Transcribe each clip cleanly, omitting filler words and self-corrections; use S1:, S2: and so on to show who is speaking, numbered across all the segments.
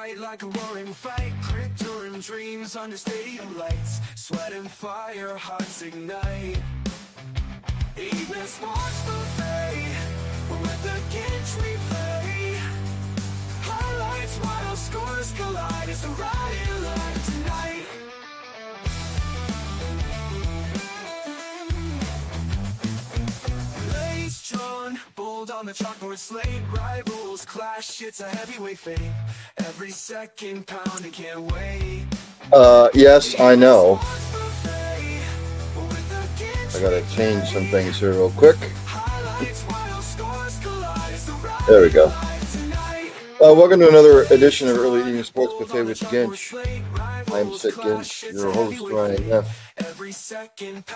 S1: fight like a roaring fight. Grit during dreams under stadium lights. Sweat and fire, hearts ignite. Evening sports buffet with the Ginch replay. Highlights while scores collide. It's the riot live tonight. Blades drawn, bold on the chalkboard slate. Rivals clash, it's a heavyweight fate. Every second pounding, can't wait.
S2: Yes, I know. I gotta change some things here real quick. There we go. Welcome to another edition of Early Evening Sports Buffet with Ginch. I'm Sid Ginch, your host, Ryan F.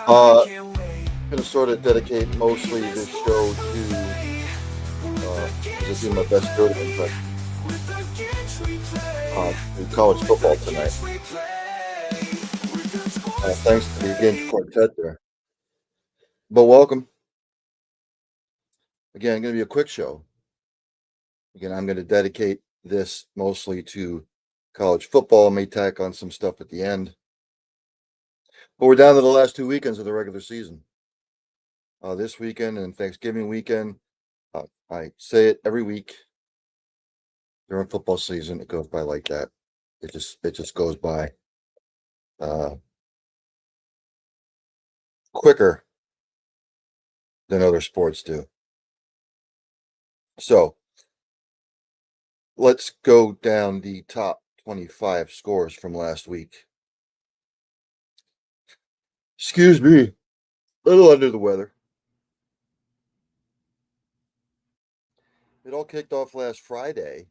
S2: I'm going to sort of dedicate mostly this show to, I do my best Jordan impression, to college football tonight. Thanks to the Ginch Quartet there. But welcome. Again, going to be a quick show. Again, I'm going to dedicate this mostly to college football. I may tack on some stuff at the end. But we're down to the last 2 weekends of the regular season. This weekend and Thanksgiving weekend. I say it every week during football season. It goes by like that. It just goes by quicker than other sports do. So let's go down the top 25 scores from last week. Excuse me, a little under the weather. It all kicked off last Friday.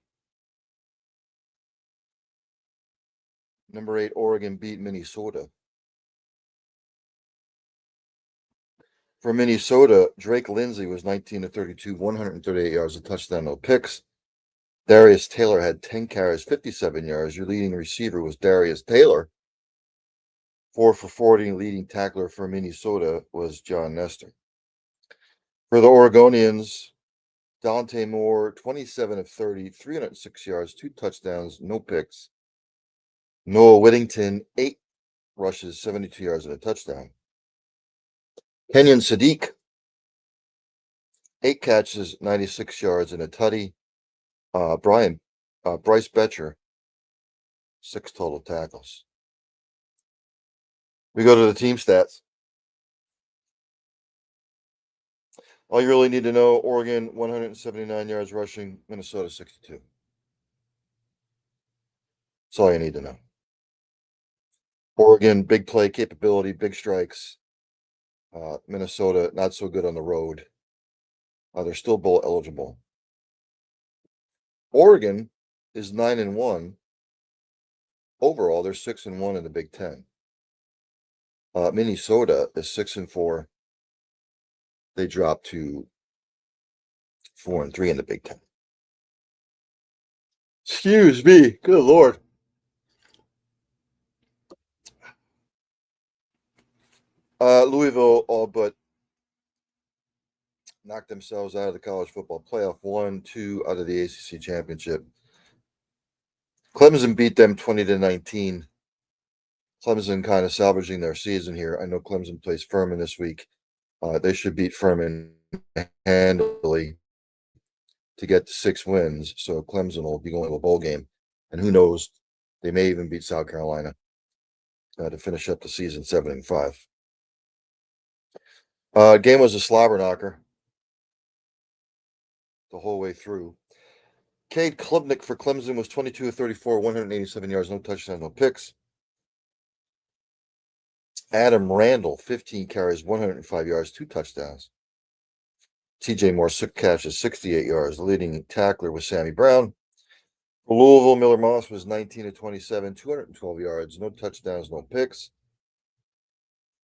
S2: Number 8, Oregon beat Minnesota. For Minnesota, Drake Lindsey was 19 of 32, 138 yards, a touchdown, no picks. Darius Taylor had 10 carries, 57 yards. Your leading receiver was Darius Taylor. 4 for 40, leading tackler for Minnesota was John Nestor. For the Oregonians, Dante Moore, 27 of 30, 306 yards, 2 touchdowns, no picks. Noah Whittington, 8 rushes, 72 yards, and a touchdown. Kenyon Sadiq, 8 catches, 96 yards, and a tutty. Bryce Betcher, 6 total tackles. We go to the team stats. All you really need to know, Oregon, 179 yards rushing, Minnesota, 62. That's all you need to know. Oregon, big play capability, big strikes. Minnesota, not so good on the road. They're still bowl eligible. Oregon is 9-1. Overall, they're 6-1 in the Big Ten. Minnesota is 6-4. They dropped to 4-3 in the Big Ten. Excuse me. Good Lord. Louisville all but knocked themselves out of the college football playoff, 1-2 out of the ACC championship. Clemson beat them 20-19. Clemson kind of salvaging their season here. I know Clemson plays Furman this week. They should beat Furman handily to get to 6 wins. So Clemson will be going to a bowl game. And who knows, they may even beat South Carolina to finish up the season 7-5. Game was a slobber knocker the whole way through. Cade Klubnik for Clemson was 22 of 34, 187 yards, no touchdowns, no picks. Adam Randall, 15 carries, 105 yards, 2 touchdowns. TJ Moore, 6 catches, 68 yards. The leading tackler was Sammy Brown. For Louisville, Miller Moss was 19 of 27, 212 yards, no touchdowns, no picks.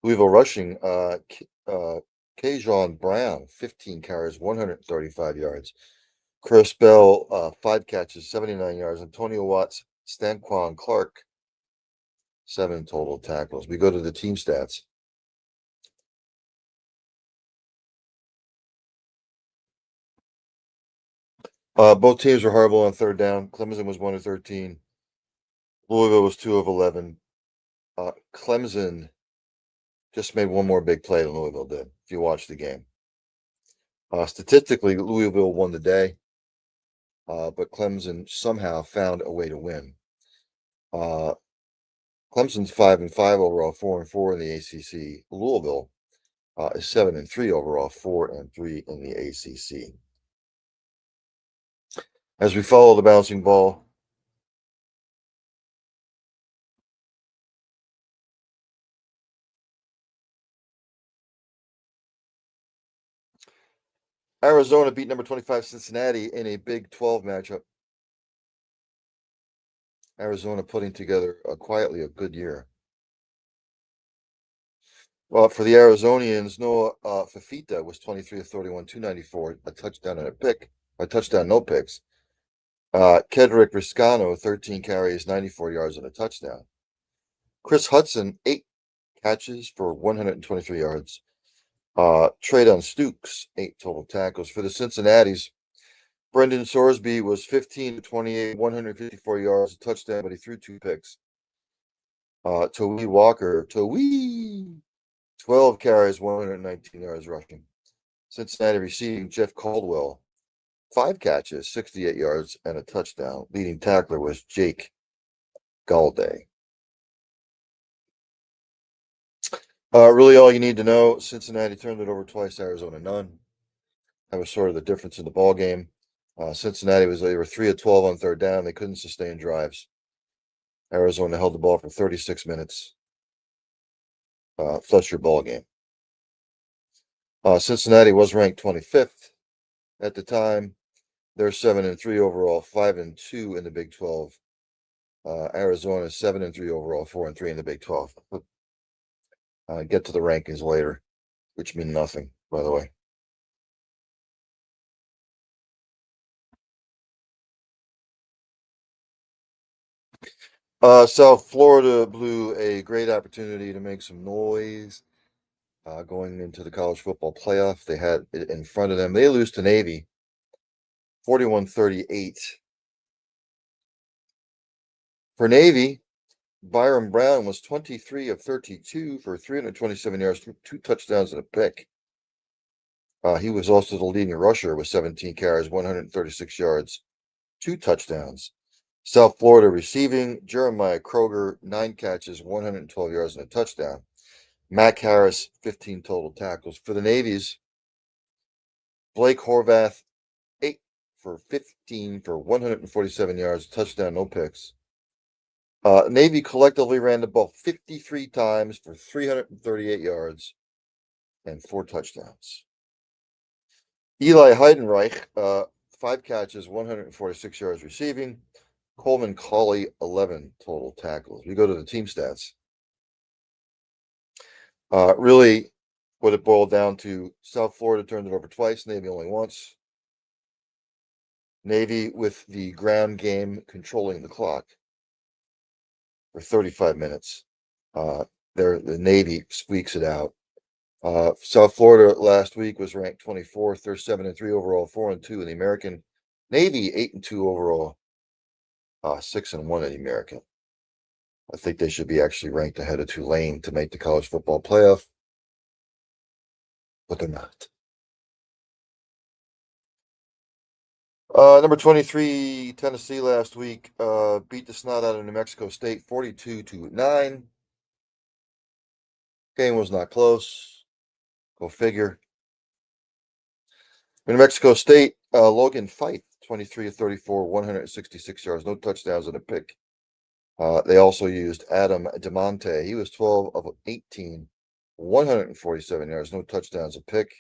S2: Louisville rushing, Kajon Brown, 15 carries, 135 yards. Chris Bell, 5 catches, 79 yards. Antonio Watts, Stanquan Clark, 7 total tackles. We go to the team stats. Both teams were horrible on third down. Clemson was 1 of 13. Louisville was 2 of 11. Clemson just made one more big play than Louisville did, if you watch the game. Statistically, Louisville won the day, but Clemson somehow found a way to win. Clemson's 5-5 overall, 4-4 in the ACC. Louisville is 7-3 overall, 4-3 in the ACC. As we follow the bouncing ball, Arizona beat number 25 Cincinnati in a Big 12 matchup. Arizona putting together quietly a good year. Well, for the Arizonians, Noah Fafita was 23 of 31, 294, a touchdown and a pick, a touchdown, no picks. Kedrick Riscano, 13 carries, 94 yards and a touchdown. Chris Hudson, 8 catches for 123 yards. Traydon Stukes, 8 total tackles. For the Cincinnati's, Brendan Sorsby was 15 to 28, 154 yards, a touchdown, but he threw 2 picks. Tawee Walker, 12 carries, 119 yards rushing. Cincinnati receiving, Jeff Caldwell, 5 catches, 68 yards, and a touchdown. Leading tackler was Jake Galday. Really all you need to know, Cincinnati turned it over twice, Arizona none. That was sort of the difference in the ball game. Cincinnati they were 3 of 12 on third down. They couldn't sustain drives. Arizona held the ball for 36 minutes. That's your ball game. Cincinnati was ranked 25th at the time. They're 7-3 overall, 5-2 in the Big 12. Arizona 7-3 overall, 4-3 in the Big 12. Get to the rankings later, which mean nothing, by the way. South Florida blew a great opportunity to make some noise going into the college football playoff. They had it in front of them. They lose to Navy 41-38. For Navy, Byron Brown was 23 of 32 for 327 yards, 2 touchdowns and a pick. He was also the leading rusher with 17 carries, 136 yards, 2 touchdowns. South Florida receiving, Jeremiah Kroger, 9 catches, 112 yards and a touchdown. Mac Harris, 15 total tackles. For the Navies, Blake Horvath, 8 for 15 for 147 yards, touchdown, no picks. Navy collectively ran the ball 53 times for 338 yards and 4 touchdowns. Eli Heidenreich, 5 catches, 146 yards receiving. Coleman Colley, 11 total tackles. We go to the team stats. Really, what it boiled down to, South Florida turned it over twice, Navy only once. Navy with the ground game controlling the clock for 35 minutes. The Navy squeaks it out. South Florida last week was ranked 24th. They're 7-3 overall, 4-2 in the American. Navy 8-2 overall, 6-1 in the American. I think they should be actually ranked ahead of Tulane to make the college football playoff, but they're not. Number 23, Tennessee last week beat the snot out of New Mexico State 42-9. Game was not close. Go figure. New Mexico State, Logan Fife, 23 of 34, 166 yards, no touchdowns and a pick. They also used Adam DeMonte. He was 12 of 18, 147 yards, no touchdowns, a pick.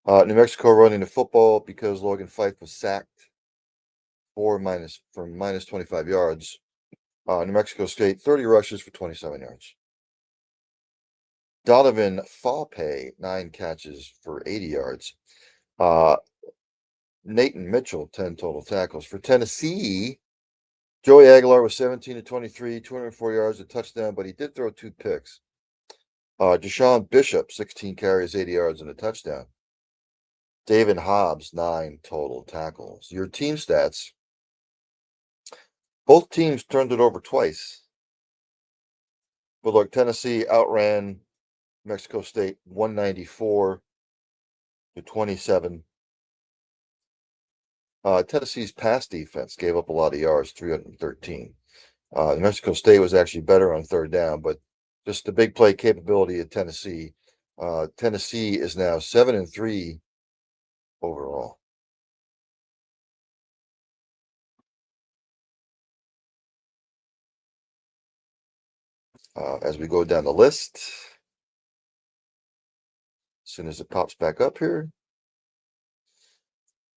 S2: New Mexico running the football because Logan Fife was sacked for minus 25 yards. New Mexico State, 30 rushes for 27 yards. Donovan Faupe, 9 catches for 80 yards. Nathan Mitchell, 10 total tackles. For Tennessee, Joey Aguilar was 17 of 23, 204 yards, a touchdown, but he did throw 2 picks. Deshaun Bishop, 16 carries, 80 yards, and a touchdown. David Hobbs, 9 total tackles. Your team stats. Both teams turned it over twice. But look, Tennessee outran Mexico State 194-27. Tennessee's pass defense gave up a lot of yards, 313. New Mexico State was actually better on third down, but just the big play capability of Tennessee. Tennessee is now 7-3 overall. As we go down the list, as soon as it pops back up here.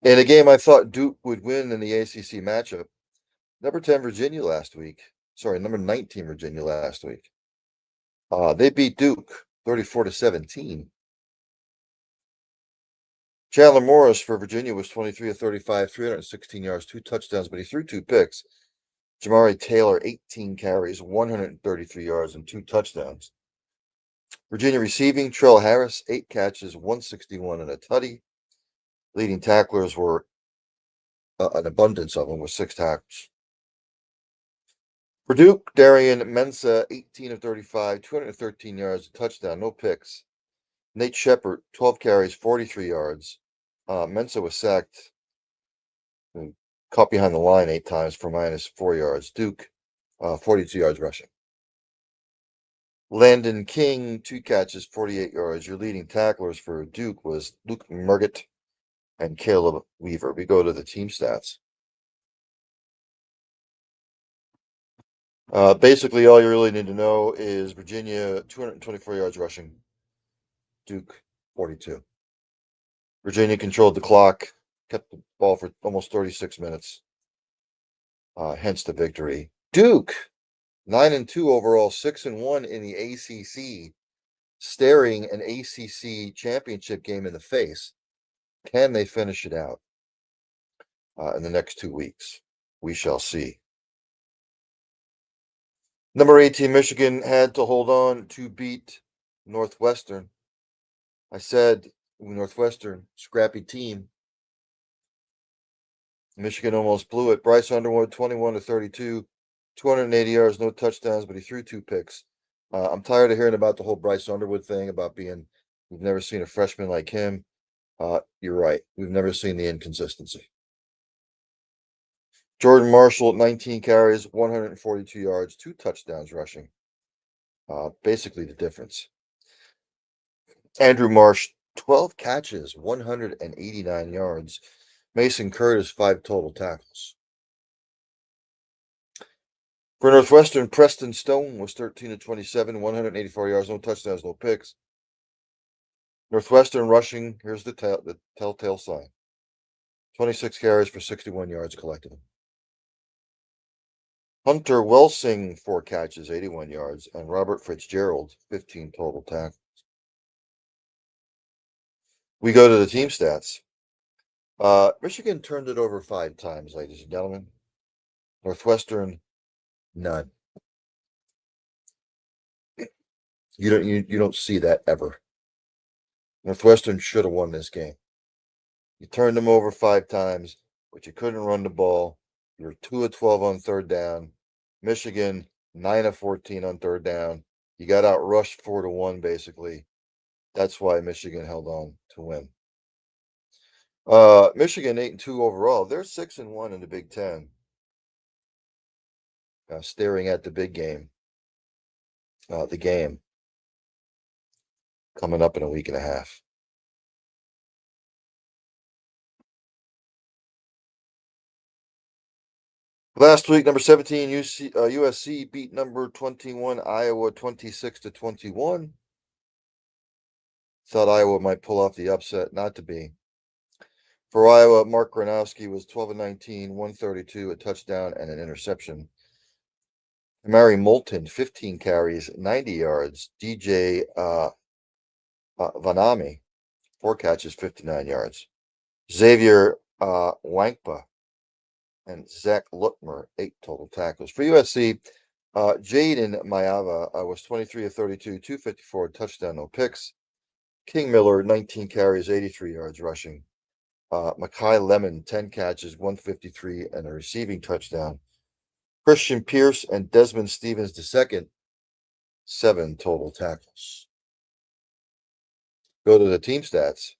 S2: In a game I thought Duke would win in the ACC matchup, number 10 Virginia last week. Sorry, number 19 Virginia last week. They beat Duke 34-17. Chandler Morris for Virginia was 23 of 35, 316 yards, 2 touchdowns, but he threw 2 picks. Jamari Taylor, 18 carries, 133 yards, and 2 touchdowns. Virginia receiving, Trell Harris, 8 catches, 161 and a tutty. Leading tacklers were an abundance of them with 6 tackles. For Duke, Darian Mensah, 18 of 35, 213 yards, a touchdown, no picks. Nate Shepard, 12 carries, 43 yards. Mensah was sacked and caught behind the line 8 times for -4 yards. Duke, 42 yards rushing. Landon King, 2 catches, 48 yards. Your leading tacklers for Duke was Luke Murgett and Caleb Weaver. We go to the team stats. Basically, all you really need to know is Virginia, 224 yards rushing. Duke, 42. Virginia controlled the clock, kept the ball for almost 36 minutes. Hence the victory. Duke, 9-2 overall, 6-1 in the ACC, staring an ACC championship game in the face. Can they finish it out in the next 2 weeks? We shall see. Number 18, Michigan had to hold on to beat Northwestern. I said Northwestern, scrappy team. Michigan almost blew it. Bryce Underwood, 21 of 32, 280 yards, no touchdowns, but he threw 2 picks. I'm tired of hearing about the whole Bryce Underwood thing about we've never seen a freshman like him. You're right. We've never seen the inconsistency. Jordan Marshall, 19 carries, 142 yards, 2 touchdowns rushing. Basically the difference. Andrew Marsh, 12 catches, 189 yards. Mason Curtis, 5 total tackles. For Northwestern, Preston Stone was 13 of 27, 184 yards, no touchdowns, no picks. Northwestern rushing, here's the telltale sign. 26 carries for 61 yards collectively. Hunter Welsing, 4 catches, 81 yards, and Robert Fitzgerald, 15 total tackles. We go to the team stats. Michigan turned it over 5 times, ladies and gentlemen. Northwestern, none. You don't see that ever. Northwestern should have won this game. You turned them over 5 times, but you couldn't run the ball. You were 2 of 12 on third down. Michigan, 9 of 14 on third down. You got out rushed 4-1, basically. That's why Michigan held on to win. Michigan 8-2 overall. They're 6-1 in the Big Ten. Staring at the big game. The game coming up in a week and a half. Last week, number 17 USC beat number 21 Iowa 26-21. Thought Iowa might pull off the upset, not to be. For Iowa, Mark Gronowski was 12 of 19, 132, a touchdown and an interception. Mary Moulton, 15 carries, 90 yards. DJ Vanami, 4 catches, 59 yards. Xavier Wankpa and Zach Lutmer, 8 total tackles. For USC, Jaden Mayava was 23 of 32, 254, touchdown, no picks. King Miller, 19 carries, 83 yards rushing. Makai Lemon, 10 catches, 153, and a receiving touchdown. Christian Pierce and Desmond Stevens II, 7 total tackles. Go to the team stats.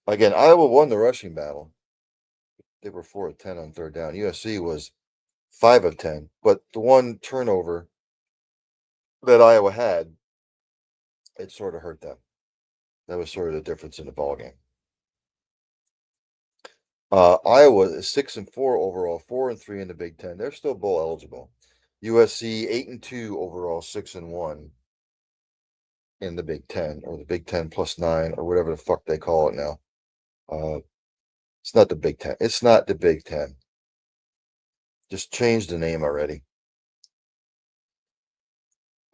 S2: Again, Iowa won the rushing battle. They were 4 of 10 on third down. USC was 5 of 10, but the one turnover that Iowa had, it sort of hurt them. That was sort of the difference in the ball game. Iowa is 6-4 overall, 4-3 in the Big Ten. They're still bowl eligible. USC 8-2 overall, 6-1 in the Big Ten, or the Big Ten +9, or whatever the fuck they call it now. It's not the Big Ten. It's not the Big Ten. Just change the name already.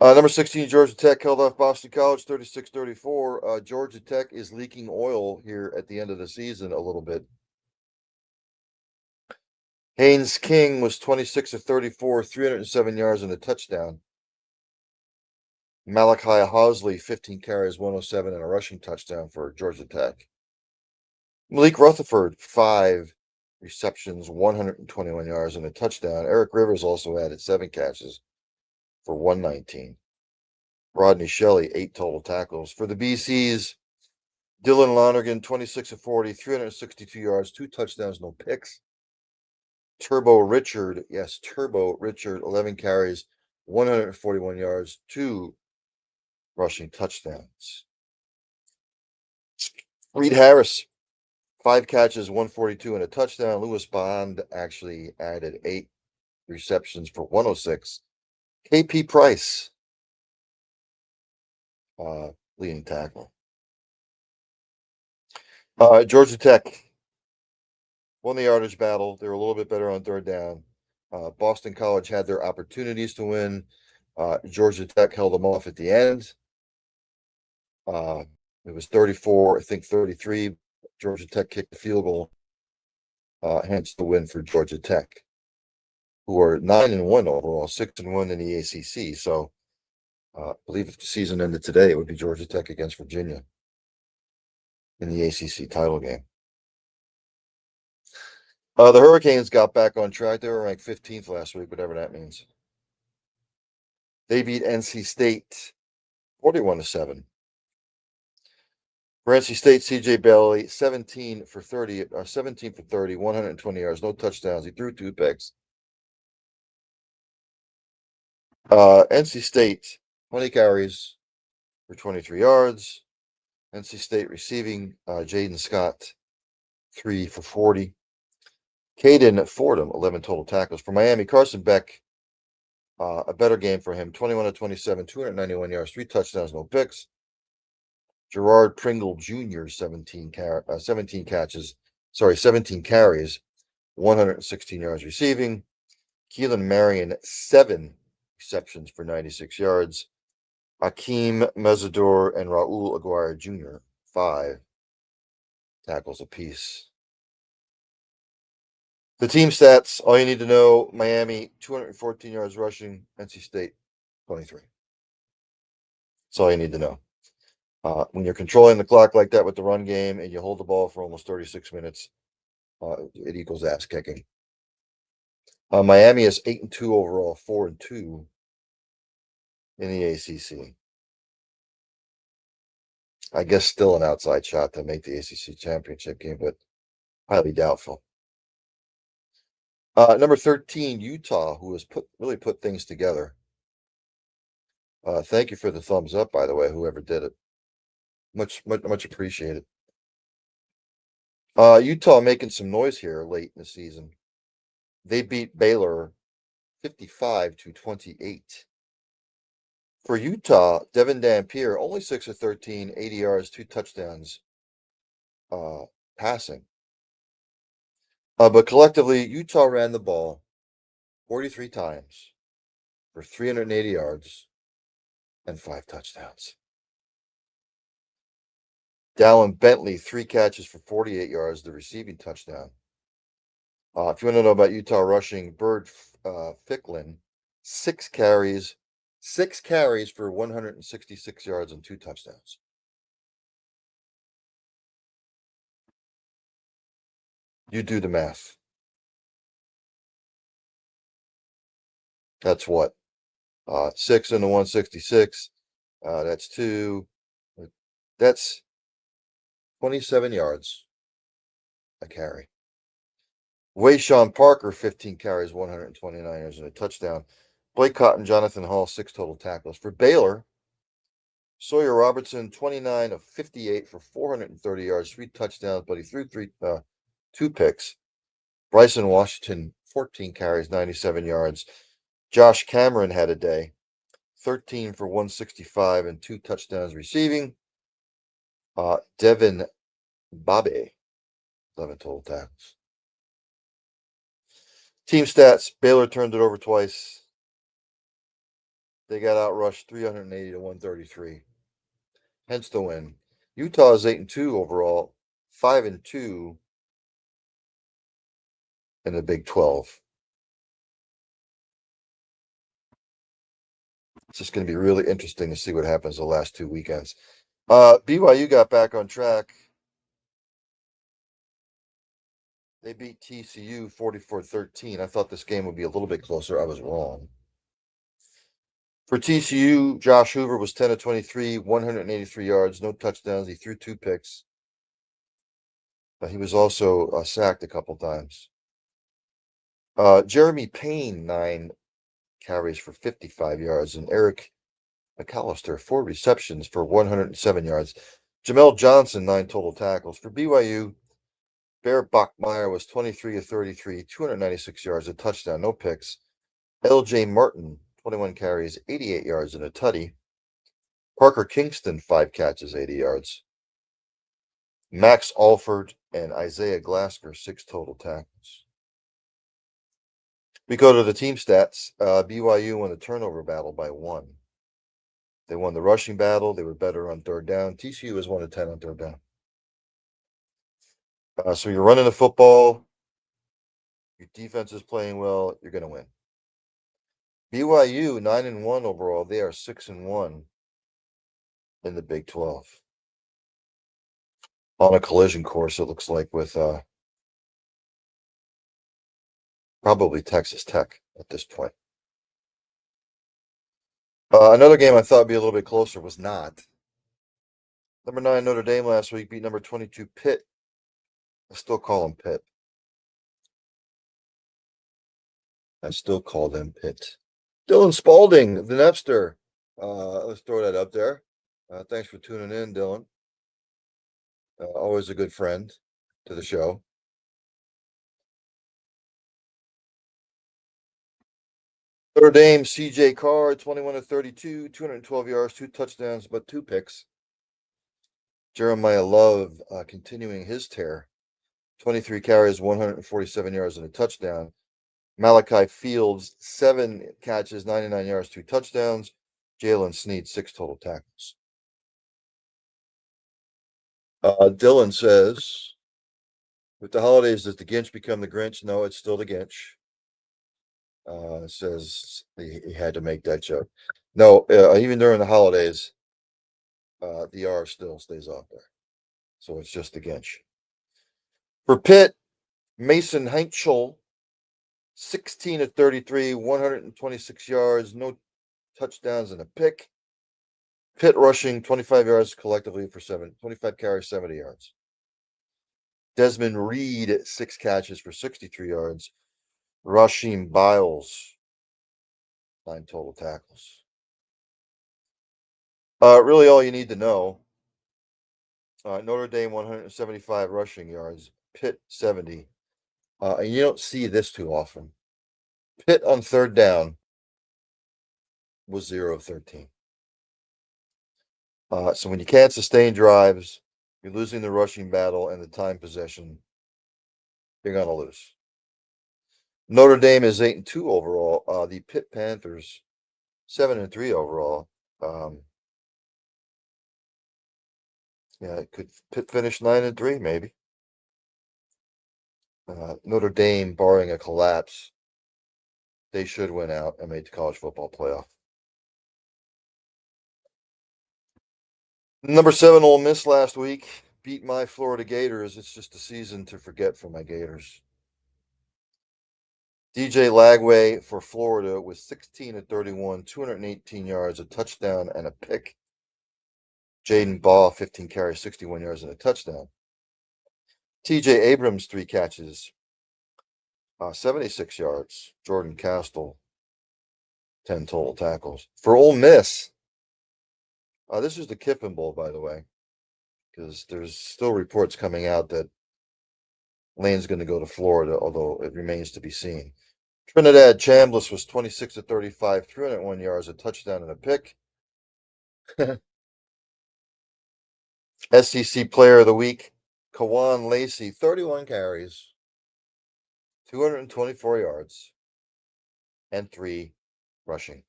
S2: Number 16, Georgia Tech held off Boston College 36-34. Georgia Tech is leaking oil here at the end of the season a little bit. Haynes King was 26 of 34, 307 yards and a touchdown. Malachi Housley, 15 carries, 107 and a rushing touchdown for Georgia Tech. Malik Rutherford, 5 receptions, 121 yards and a touchdown. Eric Rivers also added 7 catches for 119. Rodney Shelley, 8 total tackles. For the BCs, Dylan Lonergan, 26 of 40, 362 yards, 2 touchdowns, no picks. Turbo Richard, 11 carries, 141 yards, 2 rushing touchdowns. Reed Harris, 5 catches, 142 and a touchdown. Lewis Bond actually added 8 receptions for 106. KP Price, leading tackle. Georgia Tech won the yardage battle. They were a little bit better on third down. Boston College had their opportunities to win. Georgia Tech held them off at the end. It was 34, I think 33. Georgia Tech kicked the field goal. Hence the win for Georgia Tech, who are 9-1 overall, 6-1 in the ACC. So I believe if the season ended today, it would be Georgia Tech against Virginia in the ACC title game. The Hurricanes got back on track. They were ranked 15th last week, whatever that means. They beat NC State 41-7. For NC State, CJ Bailey, 17 for 30, 120 yards, no touchdowns. He threw 2 picks. NC State, 20 carries for 23 yards. NC State receiving, Jaden Scott, 3 for 40. Caden Fordham, 11 total tackles. For Miami, Carson Beck, a better game for him, 21 of 27, 291 yards, 3 touchdowns, no picks. Gerard Pringle Jr., 17 carries, 116 yards receiving. Keelan Marion, 7 receptions for 96 yards. Akeem Mesidor and Raul Aguirre Jr., 5 tackles apiece. The team stats, all you need to know, Miami, 214 yards rushing, NC State, 23. That's all you need to know. When you're controlling the clock like that with the run game and you hold the ball for almost 36 minutes, it equals ass kicking. Miami is 8-2 overall, 4-2 in the ACC. I guess still an outside shot to make the ACC championship game, but highly doubtful. Number 13, Utah, who has really put things together. Thank you for the thumbs up, by the way, whoever did it. Much appreciated. Utah making some noise here late in the season. They beat Baylor 55-28. For Utah, Devin Dampier, only 6 of 13, 80 yards, 2 touchdowns passing. But collectively, Utah ran the ball 43 times for 380 yards and 5 touchdowns. Dallin Bentley, 3 catches for 48 yards, the receiving touchdown. If you want to know about Utah rushing, Bird Ficklin, 6 carries for 166 yards and 2 touchdowns. You do the math. That's what? 6 into 166. That's 2. That's 27 yards a carry. Wayshawn Parker, 15 carries, 129 yards and a touchdown. Blake Cotton, Jonathan Hall, 6 total tackles. For Baylor, Sawyer Robertson, 29 of 58 for 430 yards, 3 touchdowns, but he threw 2 picks. Bryson Washington, 14 carries, 97 yards. Josh Cameron had a day, 13 for 165 and 2 touchdowns receiving. Devin Babe, 11 total tackles. Team stats, Baylor turned it over twice. They got outrushed 380 to 133. Hence the win. Utah is 8-2 overall, 5-2 in the Big 12. It's just going to be really interesting to see what happens the last 2 weekends. BYU got back on track. They beat TCU 44-13. I thought this game would be a little bit closer. I was wrong. For TCU, Josh Hoover was 10 of 23, 183 yards, no touchdowns. He threw 2 picks. He was also sacked a couple times. Jeremy Payne, 9 carries for 55 yards, and Eric McAllister, 4 receptions for 107 yards. Jamel Johnson, 9 total tackles. For BYU, Bear Bachmeyer was 23 of 33, 296 yards, a touchdown, no picks. LJ Martin, 21 carries, 88 yards, and a tutty. Parker Kingston, 5 catches, 80 yards. Max Alford and Isaiah Glasker, 6 total tackles. We go to the team stats. BYU won the turnover battle by 1. They won the rushing battle. They were better on third down. TCU was 1 of 10 on third down. So you're running the football. Your defense is playing well. You're going to win. BYU 9-1 overall. They are 6-1 in the Big 12. On a collision course, it looks like, with probably Texas Tech at this point. Another game I thought would be a little bit closer was not. Number 9 Notre Dame last week beat number 22 Pitt. I still call them Pitt. I still call them Pitt. Dylan Spalding, the Nepster. Let's throw that up there. Thanks for tuning in, Dylan. Always a good friend to the show. Notre Dame, CJ Carr, 21 of 32, 212 yards, 2 touchdowns, but 2 picks. Jeremiah Love continuing his tear. 23 carries, 147 yards, and a touchdown. Malachi Fields, 7 catches, 99 yards, 2 touchdowns. Jalen Snead, 6 total tackles. Dylan says, with the holidays, does the Ginch become the Grinch? No, it's still the Ginch. Says he had to make that joke. No, even during the holidays, the R still stays off there. So it's just the Ginch. For Pitt, Mason Heinchel, 16 of 33, 126 yards, no touchdowns and a pick. Pitt rushing 25 yards collectively for 25 carries, 70 yards. Desmond Reed, 6 catches for 63 yards. Rasheem Biles, 9 total tackles. Really all you need to know. Notre Dame, 175 rushing yards. Pitt, 70. And you don't see this too often. Pitt on third down was 0 of 13. So when you can't sustain drives, you're losing the rushing battle and the time possession, you're going to lose. Notre Dame is 8-2 overall. The Pitt Panthers, 7-3 overall. Could Pitt finish 9-3? Maybe. Notre Dame, barring a collapse, they should win out and make the college football playoff. Number 7 Ole Miss last week beat my Florida Gators, it's just a season to forget for my Gators. DJ Lagway for Florida was 16 of 31, 218 yards, a touchdown, and a pick. Jaden Ball, 15 carries, 61 yards, and a touchdown. TJ Abrams, 3 catches, 76 yards. Jordan Castle, 10 total tackles. For Ole Miss, this is the Kiffin Bowl, by the way, because there's still reports coming out that Lane's going to go to Florida, although it remains to be seen. Trinidad Chambliss was 26 of 35, 301 yards, a touchdown, and a pick. SEC Player of the Week, Kawan Lacey, 31 carries, 224 yards, and 3 rushing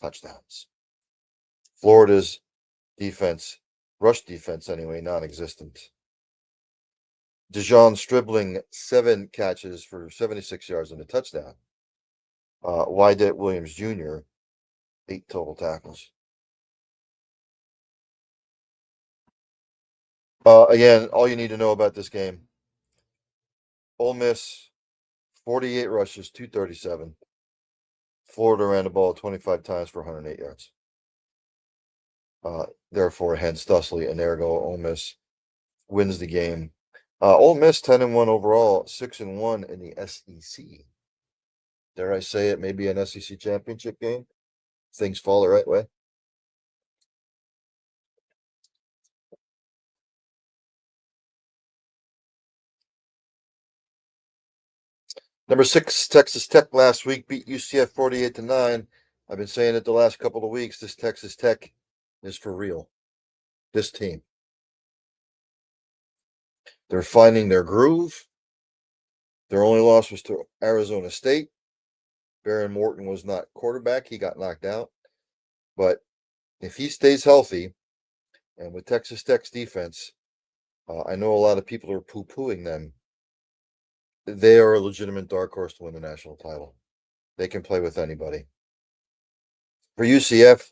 S2: touchdowns. Florida's defense, rush defense anyway, non-existent. Dejon Stribling, 7 catches for 76 yards and a touchdown. Wydett Williams Jr., 8 total tackles. Again, all you need to know about this game. Ole Miss, 48 rushes, 237. Florida ran the ball 25 times for 108 yards. Therefore, hence thusly, and ergo, Ole Miss wins the game. Ole Miss 10-1 overall, 6-1 in the SEC. Dare I say it, maybe an SEC championship game? Things fall the right way. Number 6, Texas Tech last week beat UCF 48-9. I've been saying it the last couple of weeks. This Texas Tech is for real. This team. They're finding their groove. Their only loss was to Arizona State. Baron Morton was not quarterback. He got knocked out. But if he stays healthy, and with Texas Tech's defense, I know a lot of people are poo-pooing them. They are a legitimate dark horse to win the national title. They can play with anybody. For UCF,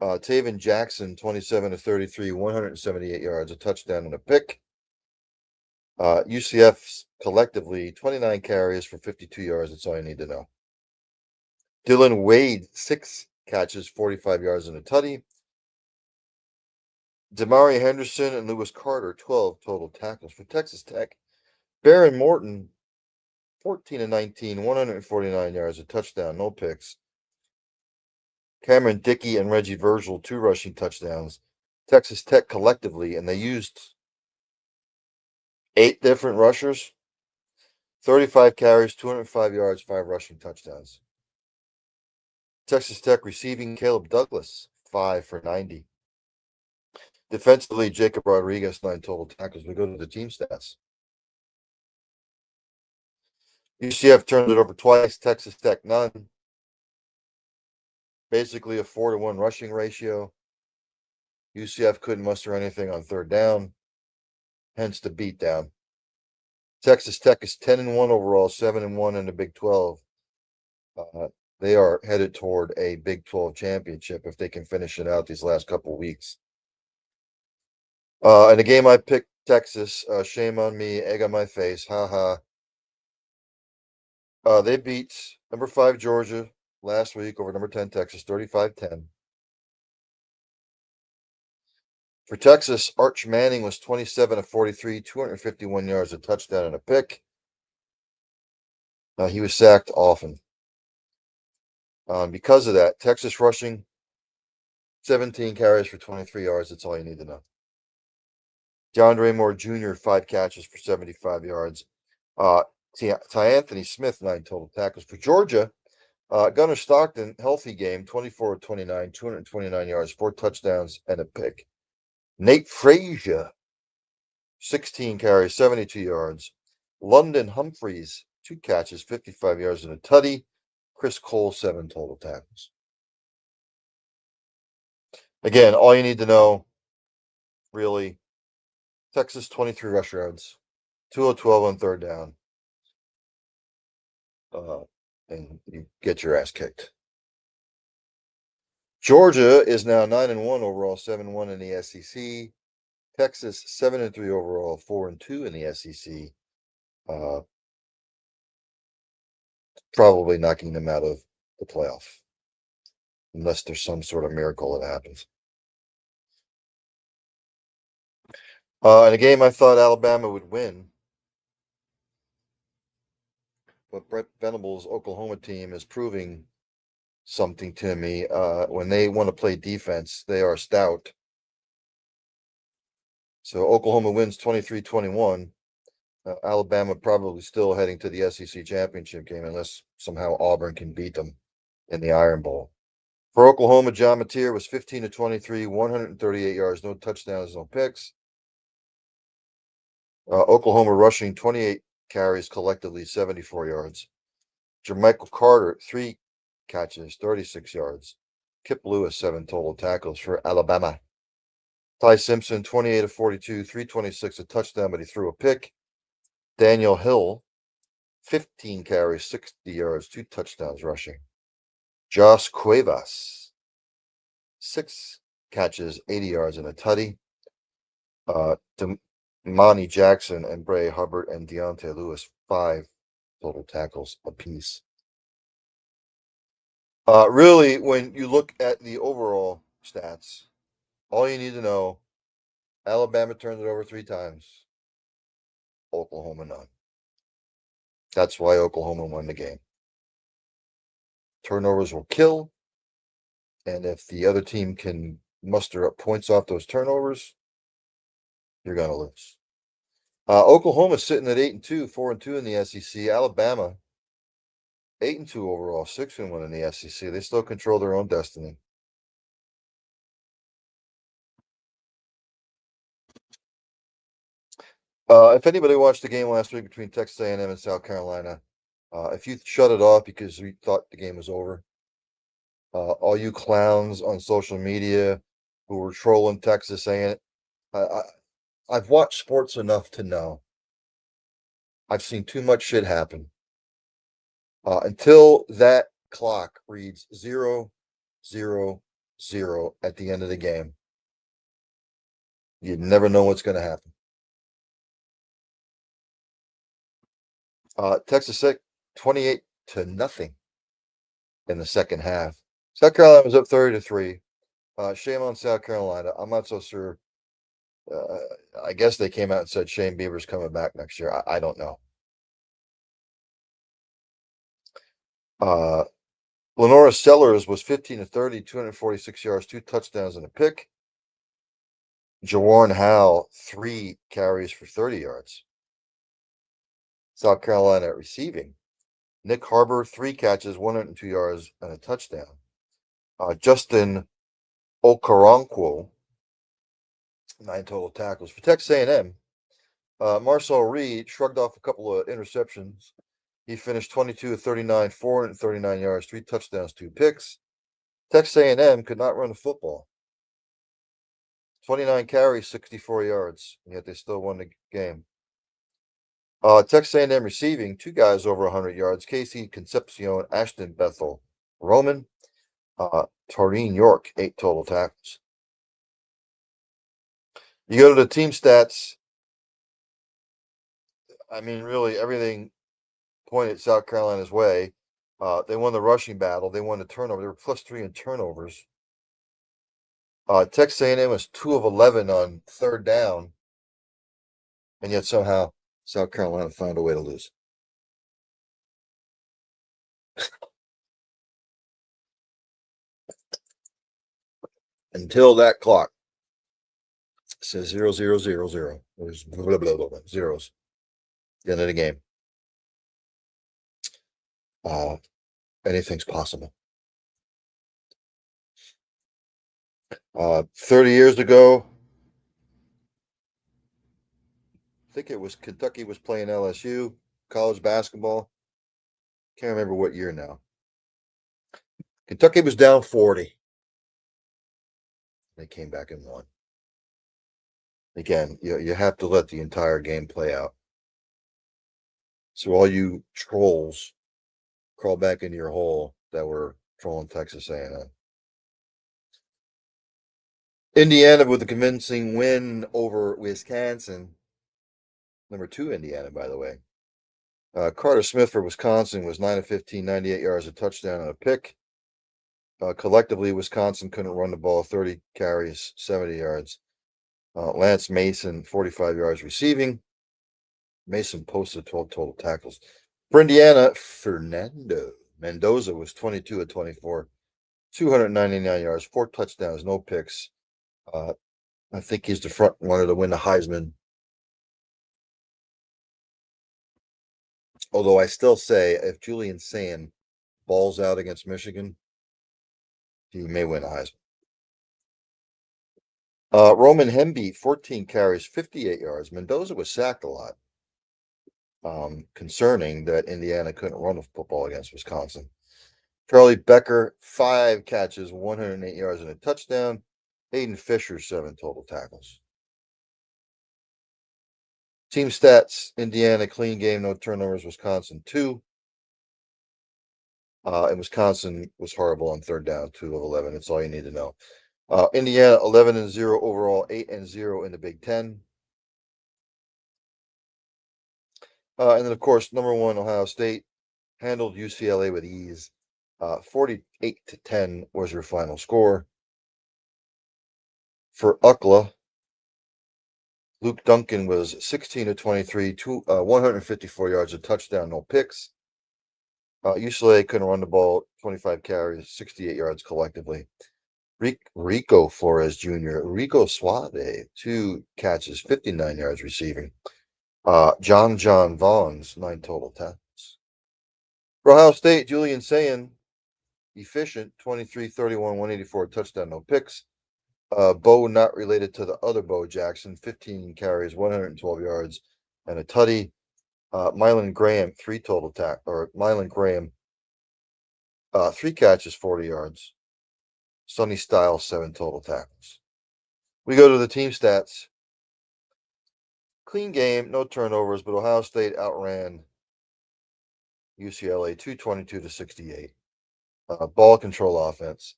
S2: Taven Jackson, 27 of 33, 178 yards, a touchdown, and a pick. UCF collectively 29 carries for 52 yards. That's all you need to know. Dylan Wade, 6 catches, 45 yards, and a tutty. Damari Henderson and Lewis Carter, 12 total tackles for Texas Tech. Baron Morton, 14 of 19, 149 yards, a touchdown, no picks. Cameron Dickey and Reggie Virgil, 2 rushing touchdowns. Texas Tech collectively, and they used 8 different rushers, 35 carries, 205 yards, 5 rushing touchdowns. Texas Tech receiving Caleb Douglas, 5 for 90. Defensively, Jacob Rodriguez, 9 total tackles. We go to the team stats. UCF turned it over twice, Texas Tech none. Basically a 4-1 rushing ratio. UCF couldn't muster anything on third down, hence the beatdown. Texas Tech is 10-1 overall, 7-1 in the Big 12. They are headed toward a Big 12 championship if they can finish it out these last couple of weeks. In the game I picked Texas, shame on me, egg on my face, haha. They beat number 5 Georgia last week over number 10 Texas, 35-10. For Texas, Arch Manning was 27 of 43, 251 yards, a touchdown, and a pick. He was sacked often. Because of that, Texas rushing 17 carries for 23 yards. That's all you need to know. DeAndre Moore Jr., 5 catches for 75 yards. Anthony Smith, 9 total tackles. For Georgia, Gunnar Stockton, healthy game, 24 of 29, 229 yards, 4 touchdowns, and a pick. Nate Frazier, 16 carries, 72 yards. London Humphreys, 2 catches, 55 yards, and a tutty. Chris Cole, 7 total tackles. Again, all you need to know, really, Texas 23 rush yards, 2 of 12 on third down, and you get your ass kicked. Georgia is now 9-1 overall, 7-1 in the SEC. Texas 7-3 overall, 4-2 in the SEC. Probably knocking them out of the playoff, unless there's some sort of miracle that happens. In a game I thought Alabama would win, but Brett Venables' Oklahoma team is proving something to me. When they want to play defense, they are stout. So Oklahoma wins 23-21. Alabama probably still heading to the SEC championship game unless somehow Auburn can beat them in the Iron Bowl. For Oklahoma, John Mateer was 15-23, 138 yards, no touchdowns, no picks. Oklahoma rushing 28 carries collectively, 74 yards. Jermichael Carter, 3 catches, 36 yards. Kip Lewis, 7 total tackles for Alabama. Ty Simpson, 28-42, 326, a touchdown, but he threw a pick. Daniel Hill, 15 carries, 60 yards, 2 touchdowns rushing. Josh Cuevas, 6 catches, 80 yards, and a tutty. Monty Jackson and Bray Hubbard and Deontay Lewis, 5 total tackles apiece. Really, when you look at the overall stats, all you need to know, Alabama turned it over 3 times, Oklahoma none. That's why Oklahoma won the game. Turnovers will kill, and if the other team can muster up points off those turnovers, you're going to lose. Oklahoma's sitting at 8-2, 4-2 in the SEC. Alabama, 8-2 overall, 6-1 in the SEC. They still control their own destiny. If anybody watched the game last week between Texas A&M and South Carolina, if you shut it off because you thought the game was over, all you clowns on social media who were trolling Texas saying, I've watched sports enough to know. I've seen too much shit happen. Until that clock reads 0, 0, 0 at the end of the game, you never know what's going to happen. Texas Tech 28-0 in the second half. South Carolina was up 30-3. Shame on South Carolina. I'm not so sure. I guess they came out and said Shane Beaver's coming back next year. I don't know. Lenora Sellers was 15-30, 246 yards, 2 touchdowns, and a pick. Jawarn Howell, 3 carries for 30 yards. South Carolina at receiving. Nick Harbor, 3 catches, 102 yards, and a touchdown. Justin Okoronkwo, 9 total tackles. For Texas A&M, Marcel Reed shrugged off a couple of interceptions. He finished 22-39, 439 yards, 3 touchdowns, 2 picks. Texas A&M could not run the football. 29 carries, 64 yards, and yet they still won the game. Texas A&M receiving, 2 guys over 100 yards. Casey Concepcion, Ashton Bethel, Roman, Taurine York, 8 total tackles. You go to the team stats. I mean, really, everything pointed South Carolina's way. They won the rushing battle. They won the turnover. They were +3 in turnovers. Texas A&M was 2 of 11 on 3rd down, and yet somehow South Carolina found a way to lose. Until that clock says 0, 0, 0, 0. There's blah, blah, blah, blah, zeros. The end of the game. Anything's possible. 30 years ago, I think it was Kentucky was playing LSU, college basketball. Can't remember what year now. Kentucky was down 40. They came back and won. Again, you have to let the entire game play out. So all you trolls crawl back into your hole that were trolling Texas A&M. Indiana with a convincing win over Wisconsin. Number 2 Indiana, by the way. Carter Smith for Wisconsin was 9 of 15, 98 yards, a touchdown, and a pick. Collectively, Wisconsin couldn't run the ball, 30 carries, 70 yards. Lance Mason, 45 yards receiving. Mason posted 12 total tackles. For Indiana, Fernando Mendoza was 22 of 24, 299 yards, 4 touchdowns, no picks. I think he's the front runner to win the Heisman. Although I still say if Julian Sand balls out against Michigan, he may win a Heisman. Roman Hemby, 14 carries, 58 yards. Mendoza was sacked a lot. Concerning that Indiana couldn't run the football against Wisconsin. Charlie Becker, 5 catches, 108 yards, and a touchdown. Hayden Fisher, 7 total tackles. Team stats: Indiana clean game, no turnovers. Wisconsin 2. And Wisconsin was horrible on third down, 2 of 11. That's all you need to know. Indiana 11-0 overall, 8-0 in the Big Ten. And then, of course, number 1 Ohio State handled UCLA with ease. 48-10 was your final score. For UCLA, Luke Duncan was 16 of 23, 154 yards, a touchdown, no picks. UCLA couldn't run the ball, 25 carries, 68 yards collectively. Rico Flores Jr., Rico Suave, 2 catches, 59 yards receiving. John Vaughns, 9 total tackles. For Ohio State, Julian Sayin, efficient, 23, 31, 184, touchdown, no picks. Bo, not related to the other Bo Jackson, 15 carries, 112 yards, and a tutty. Mylan Graham, 3 total Mylan Graham, 3 catches, 40 yards. Sonny Styles, 7 total tackles. We go to the team stats. Clean game, no turnovers, but Ohio State outran UCLA 222-68. Ball control offense.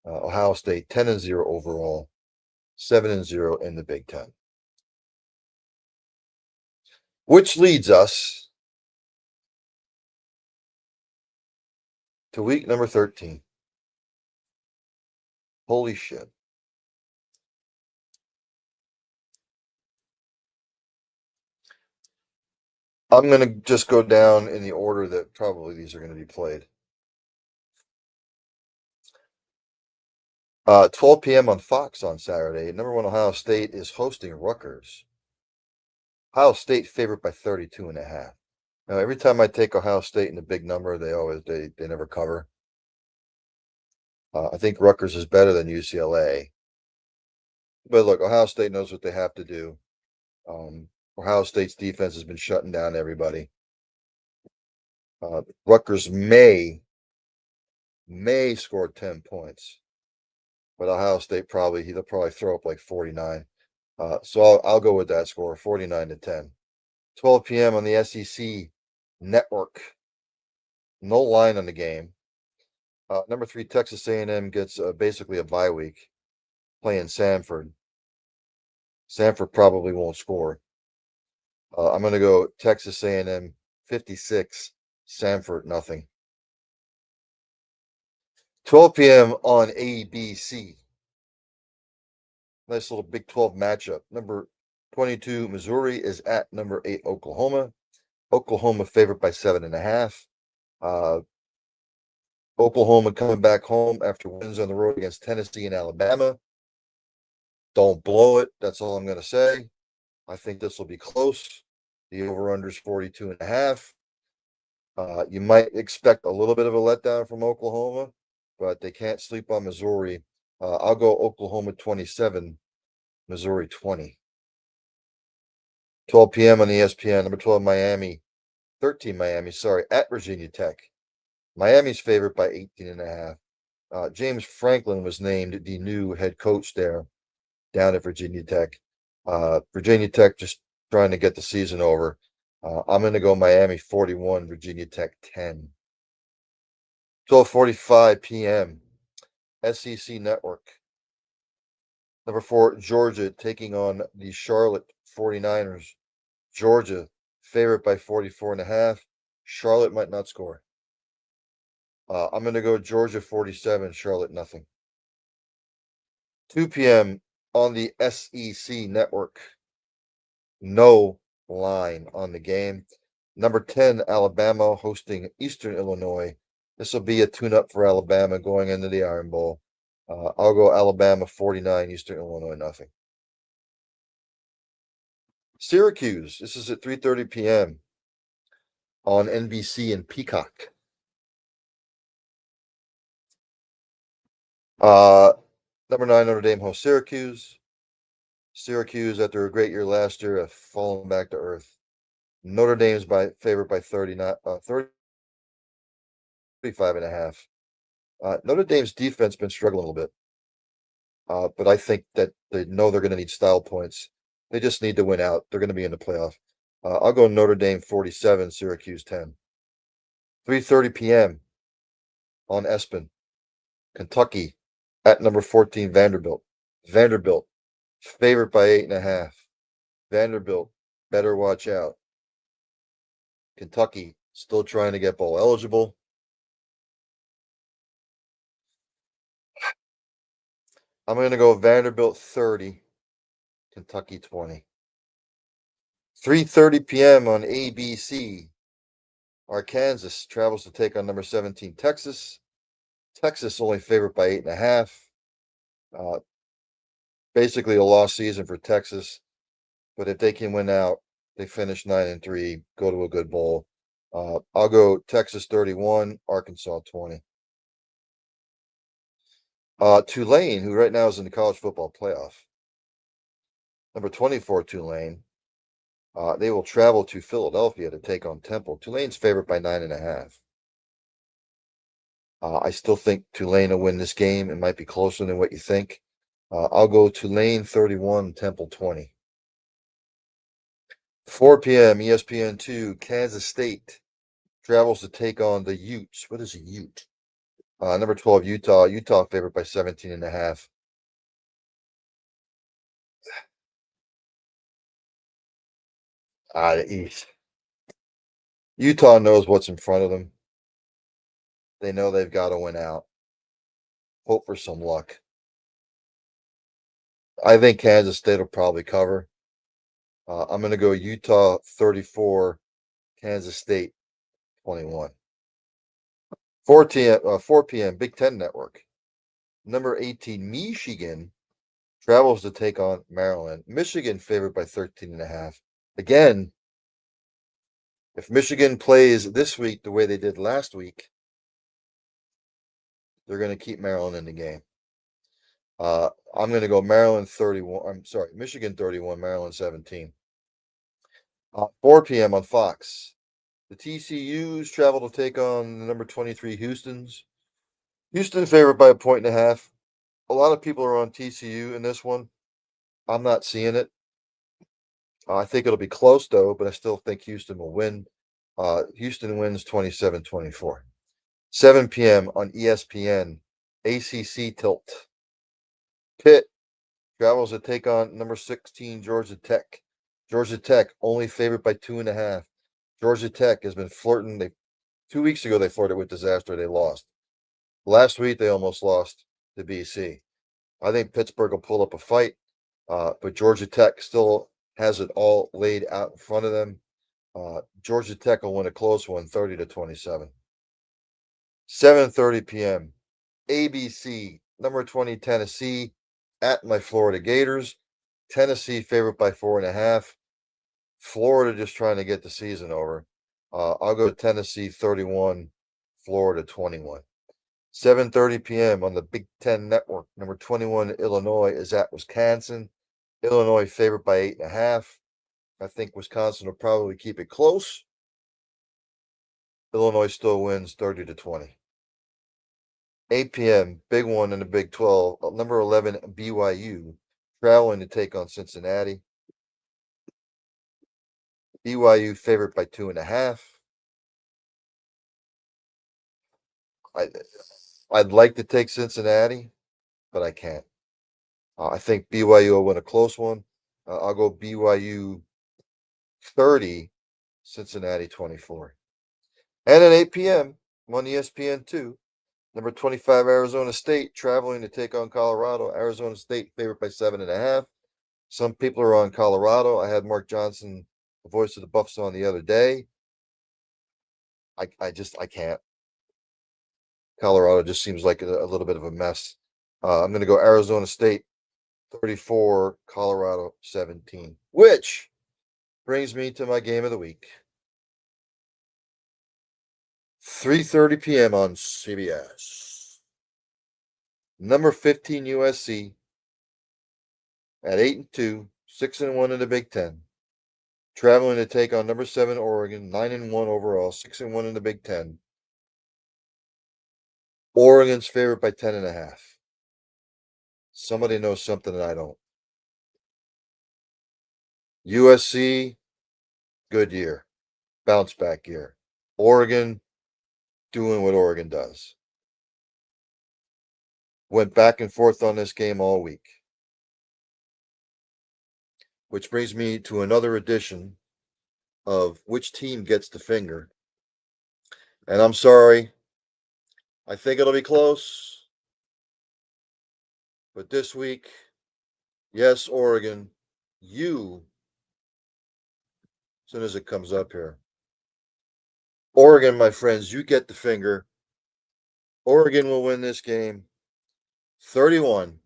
S2: Ohio State 10-0 overall, 7-0 in the Big Ten. Which leads us to week number 13. Holy shit. I'm going to just go down in the order that probably these are going to be played. 12 p.m. on Fox on Saturday. Number 1 Ohio State is hosting Rutgers. Ohio State favored by 32.5. Now, every time I take Ohio State in the big number, they never cover. I think Rutgers is better than UCLA. But look, Ohio State knows what they have to do. Ohio State's defense has been shutting down everybody. Rutgers may score 10 points, but Ohio State they'll probably throw up like 49. So I'll go with that score, 49-10. 12 p.m. on the SEC network. No line on the game. Number 3 Texas A&M gets basically a bye week, playing Samford. Samford probably won't score. I'm going to go Texas A&M 56, Samford nothing. 12 p.m. on ABC. Nice little Big 12 matchup. Number 22 Missouri is at number 8 Oklahoma. Oklahoma favored by 7.5. Oklahoma coming back home after wins on the road against Tennessee and Alabama. Don't blow it. That's all I'm going to say. I think this will be close. The over-under is 42.5. You might expect a little bit of a letdown from Oklahoma, but they can't sleep on Missouri. I'll go Oklahoma 27, Missouri 20. 12 p.m. on ESPN. Number 12 Miami, 13 Miami, at Virginia Tech. Miami's favored by 18.5. James Franklin was named the new head coach there down at Virginia Tech. Virginia Tech just trying to get the season over. I'm going to go Miami 41, Virginia Tech 10. 12:45 p.m. SEC Network. Number 4, Georgia taking on the Charlotte 49ers. Georgia, favorite by 44.5. Charlotte might not score. I'm going to go Georgia 47, Charlotte nothing. 2 p.m. on the SEC network. No line on the game. Number 10, Alabama hosting Eastern Illinois. This will be a tune-up for Alabama going into the Iron Bowl. I'll go Alabama 49, Eastern Illinois nothing. Syracuse. This is at 3:30 p.m. on NBC and Peacock. Number 9, Notre Dame hosts Syracuse. Syracuse, after a great year last year, have fallen back to earth. Notre Dame's favorite by 35.5. Notre Dame's defense been struggling a little bit, but I think that they know they're going to need style points. They just need to win out. They're going to be in the playoff. I'll go Notre Dame 47, Syracuse 10. 3:30 p.m. on ESPN. Kentucky at number 14, Vanderbilt. Vanderbilt, favorite by 8.5. Vanderbilt, better watch out. Kentucky, still trying to get bowl eligible. I'm going to go Vanderbilt 30, Kentucky 20. 3:30 p.m. on ABC. Arkansas travels to take on number 17, Texas. Texas only favored by 8.5. Basically a lost season for Texas, but if they can win out, they finish 9-3, go to a good bowl. I'll go Texas 31, Arkansas 20. Tulane, who right now is in the college football playoff. Number 24, Tulane. They will travel to Philadelphia to take on Temple. Tulane's favorite by 9.5. I still think Tulane will win this game. It might be closer than what you think. I'll go Tulane 31, Temple 20. 4 p.m. ESPN2, Kansas State travels to take on the Utes. What is a Ute? Number 12, Utah. Utah favored by 17.5. The East. Utah knows what's in front of them. They know they've got to win out. Hope for some luck. I think Kansas State will probably cover. I'm going to go Utah 34, Kansas State 21. 4 p.m. Big Ten Network. Number 18, Michigan travels to take on Maryland. Michigan favored by 13.5. Again, if Michigan plays this week the way they did last week, they're going to keep Maryland in the game. I'm going to go Maryland 31. I'm sorry, Michigan 31, Maryland 17. 4 p.m. on Fox. The TCUs travel to take on the number 23 Houston's. Houston favored by 1.5. A lot of people are on TCU in this one. I'm not seeing it. I think it'll be close, though, but I still think Houston will win. Houston wins 27-24. 7 p.m. on ESPN, ACC Tilt. Pitt travels to take on number 16, Georgia Tech. Georgia Tech only favored by 2.5. Georgia Tech has been flirting. 2 weeks ago, they flirted with disaster. They lost. Last week, they almost lost to BC. I think Pittsburgh will pull up a fight, but Georgia Tech still has it all laid out in front of them. Georgia Tech will win a close one, 30-27. 7:30 p.m. ABC, number 20, Tennessee, at my Florida Gators. Tennessee favorite by 4.5. Florida just trying to get the season over. I'll go Tennessee 31, Florida 21. 7:30 p.m. on the Big Ten Network. Number 21, Illinois is at Wisconsin. Illinois favored by 8.5. I think Wisconsin will probably keep it close. Illinois still wins 30-20. 8 p.m. Big one in the Big 12. Number 11, BYU traveling to take on Cincinnati. BYU favored by 2.5. I'd like to take Cincinnati, but I can't. I think BYU will win a close one. I'll go BYU 30, Cincinnati 24. And at 8 p.m. on ESPN2, number 25 Arizona State traveling to take on Colorado. Arizona State favored by 7.5. Some people are on Colorado. I had Mark Johnson, the voice of the Buffs, on the other day. I can't. Colorado just seems like a little bit of a mess. I'm going to go Arizona State 34, Colorado 17, which brings me to my game of the week. 3:30 p.m. on CBS. Number 15 USC at 8-2, 6-1 in the Big Ten, traveling to take on number 7 Oregon, 9-1 overall, 6-1 in the Big Ten. Oregon's favored by 10.5. Somebody knows something that I don't. USC, good year, bounce back year. Oregon, doing what Oregon does. Went back and forth on this game all week. Which brings me to another edition of which team gets the finger. And I'm sorry, I think it'll be close. But this week, yes, Oregon, as soon as it comes up here. Oregon, my friends, you get the finger. Oregon will win this game 31-27.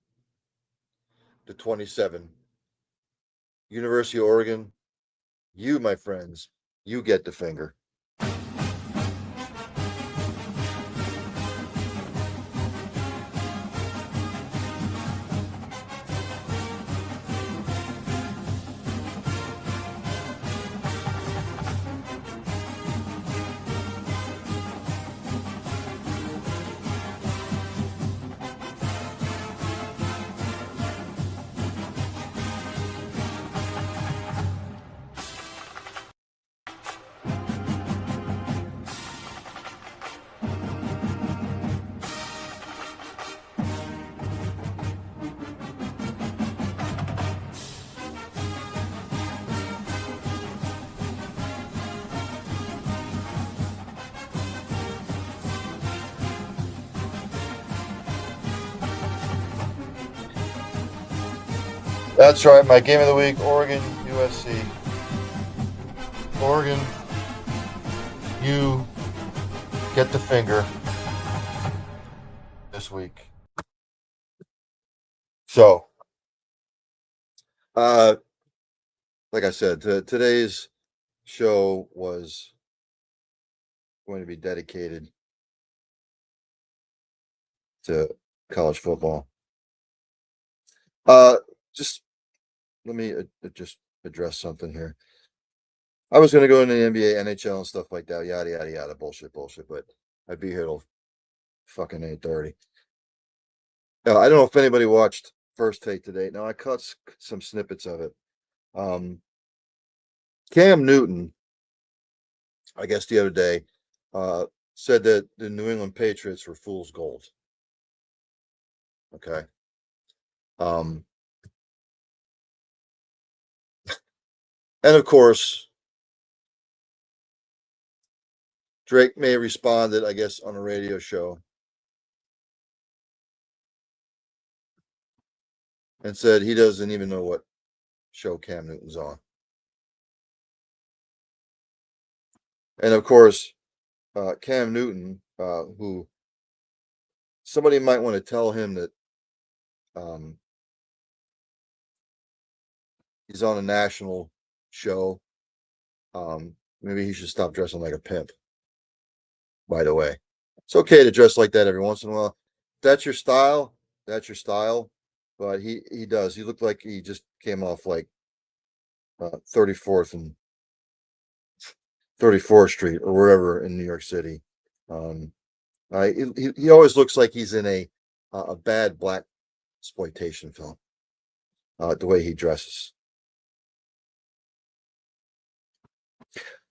S2: University of Oregon, you, my friends, you get the finger. That's right. My game of the week, Oregon, USC. Oregon, you get the finger this week. So, like I said, today's show was going to be dedicated to college football. Just let me just address something here. I was going to go into the NBA, NHL, and stuff like that. Yada yada yada. Bullshit. But I'd be here till fucking 8:30. I don't know if anybody watched First Take today. Now I caught some snippets of it. Cam Newton, I guess the other day, said that the New England Patriots were fool's gold. Okay. And of course, Drake May responded, I guess, on a radio show and said he doesn't even know what show Cam Newton's on. And of course, Cam Newton, who somebody might want to tell him that he's on a national show. Maybe he should stop dressing like a pimp. By the way, it's okay to dress like that every once in a while. That's your style. That's your style. But he does. He looked like he just came off like 34th and 34th Street or wherever in New York City. He always looks like he's in a bad black exploitation film. The way he dresses.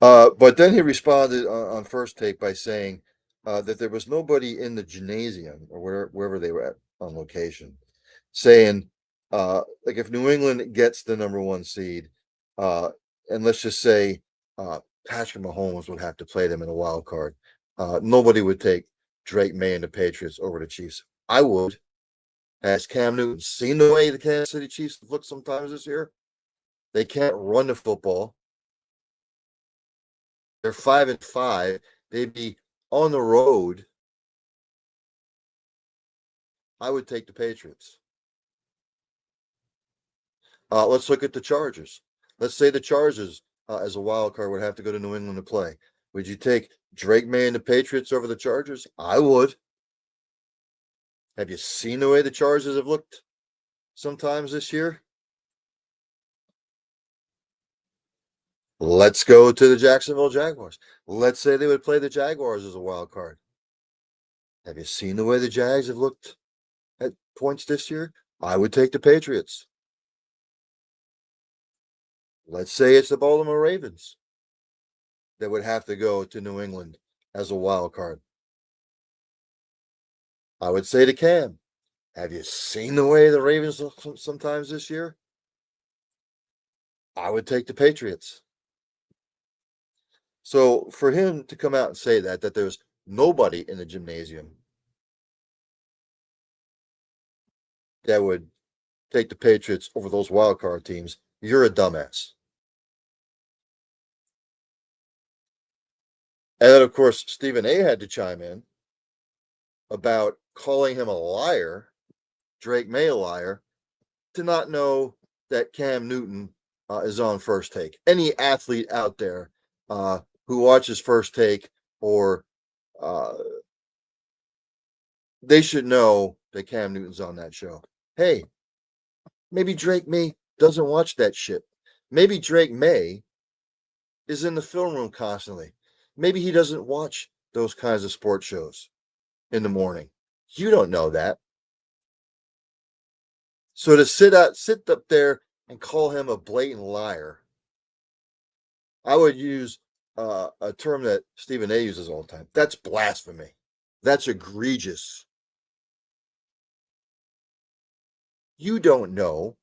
S2: But then he responded on First Take by saying that there was nobody in the gymnasium or wherever they were at on location, saying Like if New England gets the number one seed, uh, and let's just say Patrick Mahomes would have to play them in a wild card, nobody would take Drake May and the Patriots over the Chiefs. I would. Has Cam Newton seen the way the Kansas City Chiefs look sometimes this year? They can't run the football. They're 5-5. They'd be on the road. I would take the Patriots. Let's look at the Chargers. Let's say the Chargers, as a wild card, would have to go to New England to play. Would you take Drake May and the Patriots over the Chargers? I would. Have you seen the way the Chargers have looked sometimes this year? Let's go to the Jacksonville Jaguars. Let's say they would play the Jaguars as a wild card. Have you seen the way the Jags have looked at points this year? I would take the Patriots. Let's say it's the Baltimore Ravens that would have to go to New England as a wild card. I would say to Cam, have you seen the way the Ravens look sometimes this year? I would take the Patriots. So for him to come out and say that there's nobody in the gymnasium that would take the Patriots over those wild card teams, you're a dumbass. And then, of course, Stephen A had to chime in about calling him a liar, Drake May a liar, to not know that Cam Newton is on First Take. Any athlete out there who watches First Take, or they should know that Cam Newton's on that show. Hey, maybe Drake May doesn't watch that shit. Maybe Drake May is in the film room constantly. Maybe he doesn't watch those kinds of sports shows in the morning. You don't know that. So to sit up there and call him a blatant liar, I would use a term that Stephen A uses all the time. That's blasphemy. That's egregious. You don't know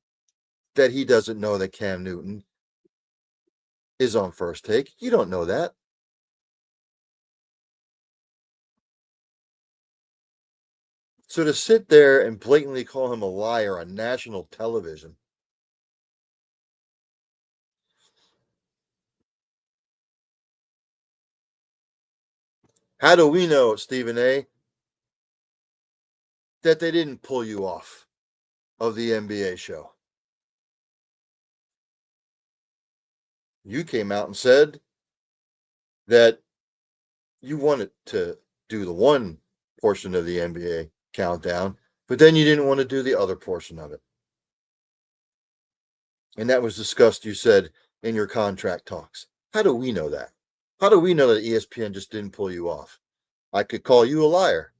S2: that he doesn't know that Cam Newton is on First Take. You don't know that. So to sit there and blatantly call him a liar on national television, how do we know, Stephen A, that they didn't pull you off of the NBA show? You came out and said that you wanted to do the one portion of the NBA countdown, but then you didn't want to do the other portion of it. And that was discussed, you said, in your contract talks. How do we know that? How do we know that ESPN just didn't pull you off? I could call you a liar,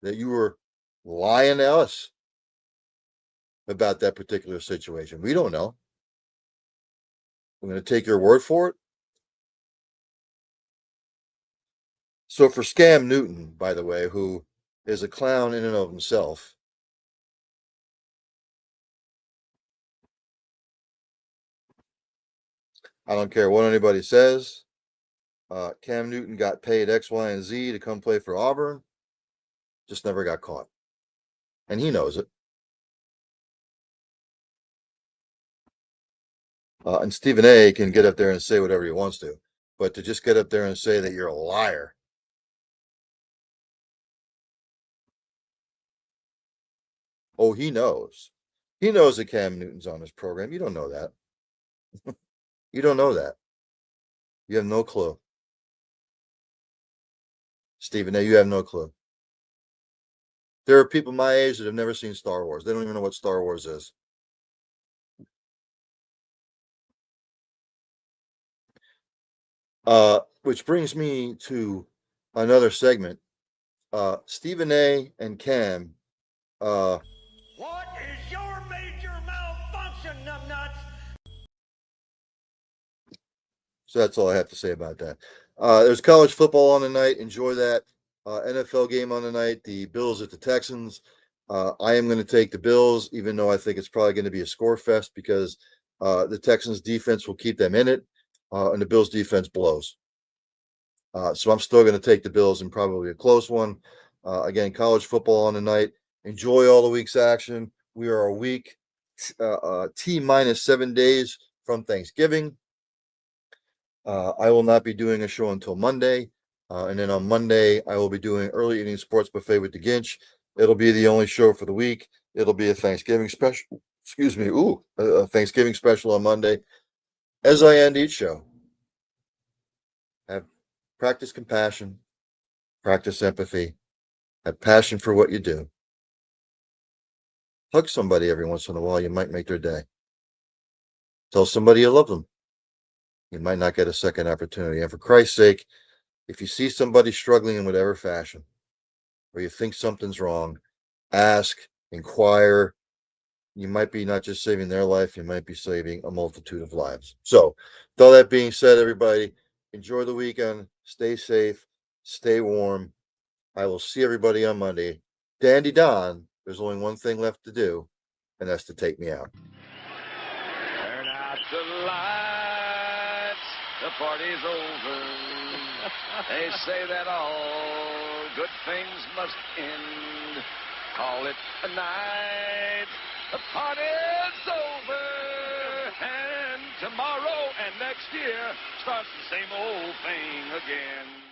S2: that you were lying to us about that particular situation. We don't know. I'm going to take your word for it. So for Scam Newton, by the way, who is a clown in and of himself, I don't care what anybody says. Cam Newton got paid X, Y, and Z to come play for Auburn, just never got caught. And he knows it. And Stephen A can get up there and say whatever he wants to, but to just get up there and say that you're a liar. Oh, he knows. He knows that Cam Newton's on his program. You don't know that. You don't know that. You have no clue. Stephen A, you have no clue. There are people my age that have never seen Star Wars. They don't even know what Star Wars is. Which brings me to another segment. Stephen A and Cam.
S3: What is your major malfunction, numbnuts?
S2: So that's all I have to say about that. There's college football on tonight. Enjoy that. NFL game on tonight. The Bills at the Texans. I am going to take the Bills, even though I think it's probably going to be a score fest because the Texans defense will keep them in it, and the Bills defense blows. So I'm still going to take the Bills in probably a close one. Again, college football on the night. Enjoy all the week's action. We are a week T minus 7 days from Thanksgiving. I will not be doing a show until Monday. And then on Monday, I will be doing Early Eating Sports Buffet with the Ginch. It'll be the only show for the week. It'll be a Thanksgiving special. Excuse me. A Thanksgiving special on Monday. As I end each show, have practice compassion, practice empathy, have passion for what you do. Hug somebody every once in a while. You might make their day. Tell somebody you love them. You might not get a second opportunity. And for Christ's sake, if you see somebody struggling in whatever fashion, or you think something's wrong, ask, inquire. You might be not just saving their life, you might be saving a multitude of lives. So, with all that being said, everybody, enjoy the weekend. Stay safe. Stay warm. I will see everybody on Monday. Dandy Don, there's only one thing left to do, and that's to take me out.
S3: Turn out the lights, the party's over. They say that all good things must end. Call it a night, the party's over. And tomorrow and next year starts the same old thing again.